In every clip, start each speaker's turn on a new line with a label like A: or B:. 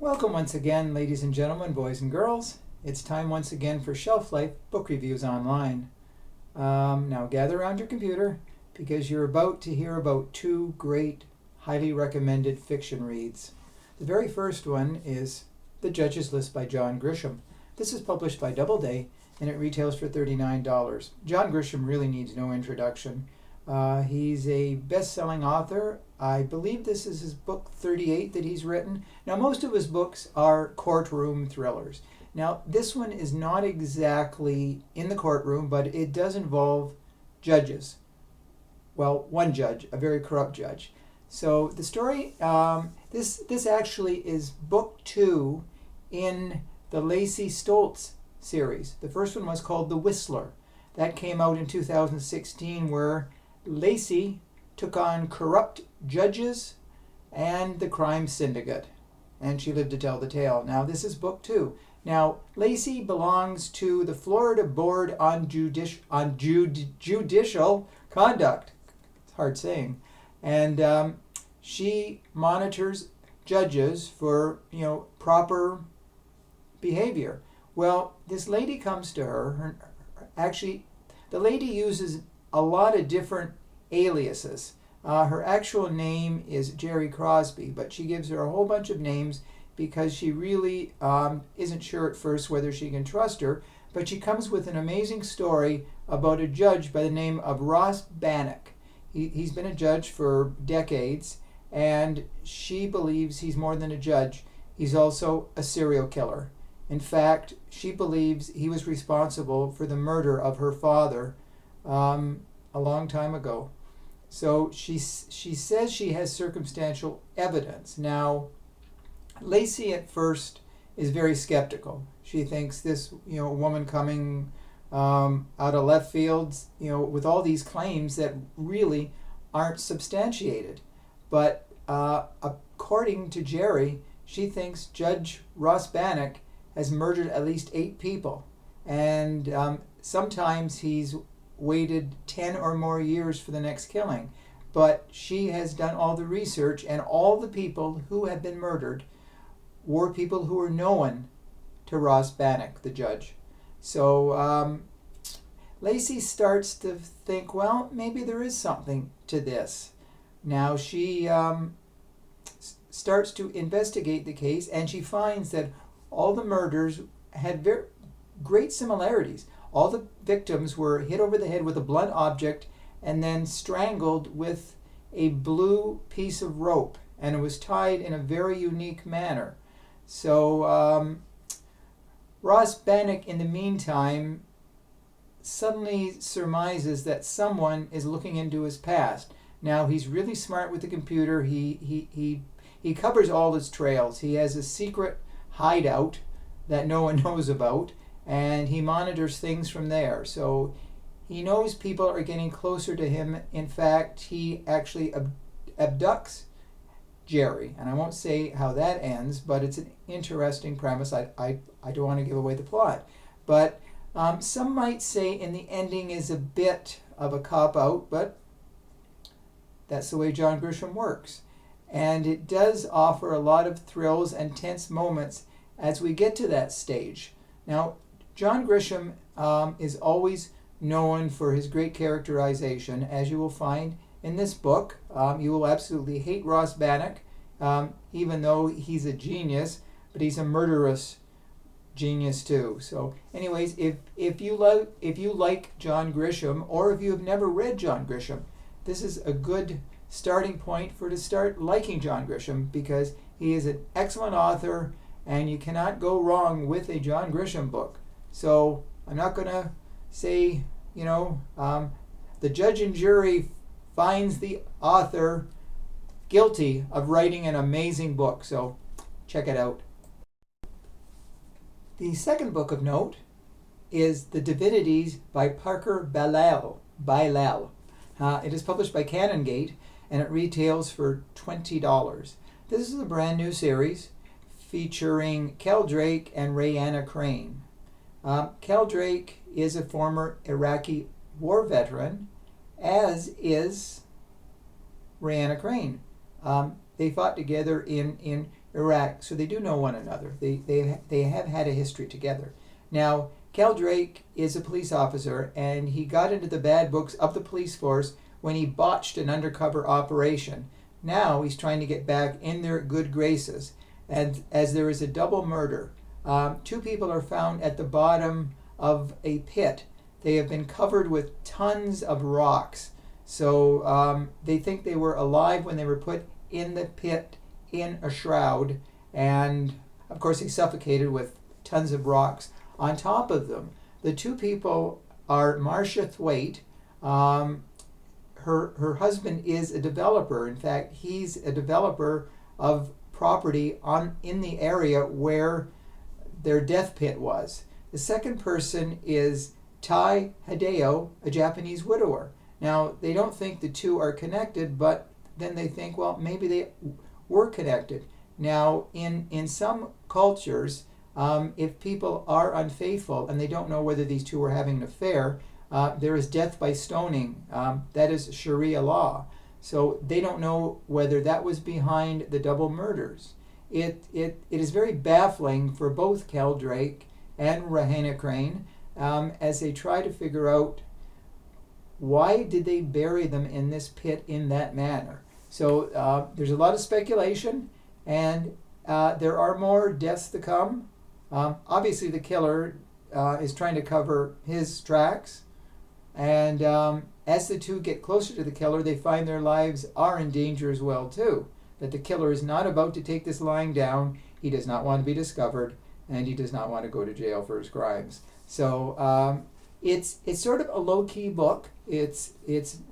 A: Welcome once again, ladies and gentlemen, boys and girls. It's time once again for Shelf Life Book Reviews Online. Now gather around your computer because you're about to hear about two great, highly recommended fiction reads. The very first one is The Judge's List by John Grisham. This is published by Doubleday and it retails for $39. John Grisham really needs no introduction. He's a best-selling author. I believe this is his book 38 that he's written. Now, most of his books are courtroom thrillers. Now, this one is not exactly in the courtroom, but it does involve judges. Well, one judge, a very corrupt judge. So the story, this actually is book 2 in the Lacey Stoltz series. The first one was called The Whistler. That came out in 2016, where Lacey took on corrupt judges and the crime syndicate, and she lived to tell the tale. Now, this is book 2. Now, Lacey belongs to the Florida Board on Judicial Conduct. It's hard saying. And she monitors judges for, proper behavior. Well, this lady comes to her. Actually, the lady uses a lot of different aliases. Her actual name is Jerry Crosby, but she gives her a whole bunch of names because she really isn't sure at first whether she can trust her. But she comes with an amazing story about a judge by the name of Ross Bannock. He's been a judge for decades, and she believes he's more than a judge. He's also a serial killer. In fact, she believes he was responsible for the murder of her father a long time ago. So she says she has circumstantial evidence. Now, Lacey at first is very skeptical. She thinks this, woman coming out of left fields, with all these claims that really aren't substantiated. But according to Jerry, she thinks Judge Ross Bannock has murdered at least 8 people. And sometimes he's waited 10 or more years for the next killing. But she has done all the research, and all the people who have been murdered were people who were known to Ross Bannock, the judge. So Lacey starts to think, well, maybe there is something to this. Now she starts to investigate the case, and she finds that all the murders had very great similarities. All the victims were hit over the head with a blunt object and then strangled with a blue piece of rope, and it was tied in a very unique manner. So Ross Bannock, in the meantime, suddenly surmises that someone is looking into his past. Now, he's really smart with the computer. He covers all his trails. He has a secret hideout that no one knows about, and he monitors things from there. So he knows people are getting closer to him. In fact, he actually abducts Jerry, and I won't say how that ends, but it's an interesting premise. I don't want to give away the plot, but some might say in the ending is a bit of a cop-out, but that's the way John Grisham works. And it does offer a lot of thrills and tense moments as we get to that stage. Now, John Grisham is always known for his great characterization, as you will find in this book. You will absolutely hate Ross Bannock, even though he's a genius, but he's a murderous genius too. So anyways, if you like John Grisham, or if you have never read John Grisham, this is a good starting point to start liking John Grisham, because he is an excellent author and you cannot go wrong with a John Grisham book. So I'm not going to say, the judge and jury finds the author guilty of writing an amazing book. So check it out. The second book of note is The Divinities by Parker Bilal. It is published by Canongate, and it retails for $20. This is a brand new series featuring Kel Drake and Rayanna Crane. Kel Drake is a former Iraqi war veteran, as is Rayanna Crane. They fought together in Iraq, so they do know one another. They have had a history together. Now, Cal Drake is a police officer, and he got into the bad books of the police force when he botched an undercover operation. Now he's trying to get back in their good graces, and as there is a double murder. Two people are found at the bottom of a pit. They have been covered with tons of rocks. So they think they were alive when they were put in the pit in a shroud, and of course they suffocated with tons of rocks on top of them. The two people are Marcia Thwaite. Her husband is a developer. In fact, he's a developer of property in the area where their death pit was. The second person is Tai Hideo, a Japanese widower. Now, they don't think the two are connected, but then they think, well, maybe they were connected. Now, in some cultures, if people are unfaithful and they don't know whether these two were having an affair, there is death by stoning. That is Sharia law. So they don't know whether that was behind the double murders. It is very baffling for both Cal Drake and Rahena Crane as they try to figure out why did they bury them in this pit in that manner. So there's a lot of speculation, and there are more deaths to come. Obviously, the killer is trying to cover his tracks, and as the two get closer to the killer, they find their lives are in danger as well too. That the killer is not about to take this lying down. He does not want to be discovered, and he does not want to go to jail for his crimes. So it's sort of a low-key book. It's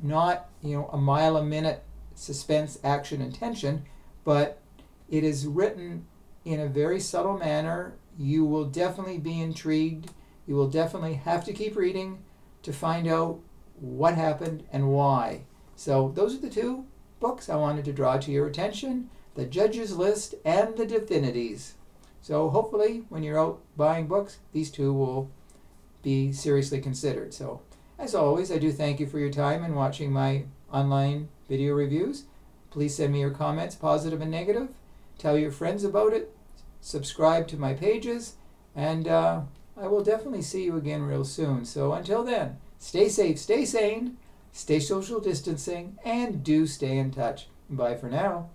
A: not a mile a minute suspense, action, and tension, but it is written in a very subtle manner. You will definitely be intrigued. You will definitely have to keep reading to find out what happened and why. So those are the two books I wanted to draw to your attention: The Judge's List and The Divinities. So hopefully when you're out buying books, these two will be seriously considered. So as always, I do thank you for your time in watching my online video reviews. Please send me your comments, positive and negative. Tell your friends about it. Subscribe to my pages, and I will definitely see you again real soon. So until then, stay safe, stay sane, stay social distancing, and do stay in touch. Bye for now.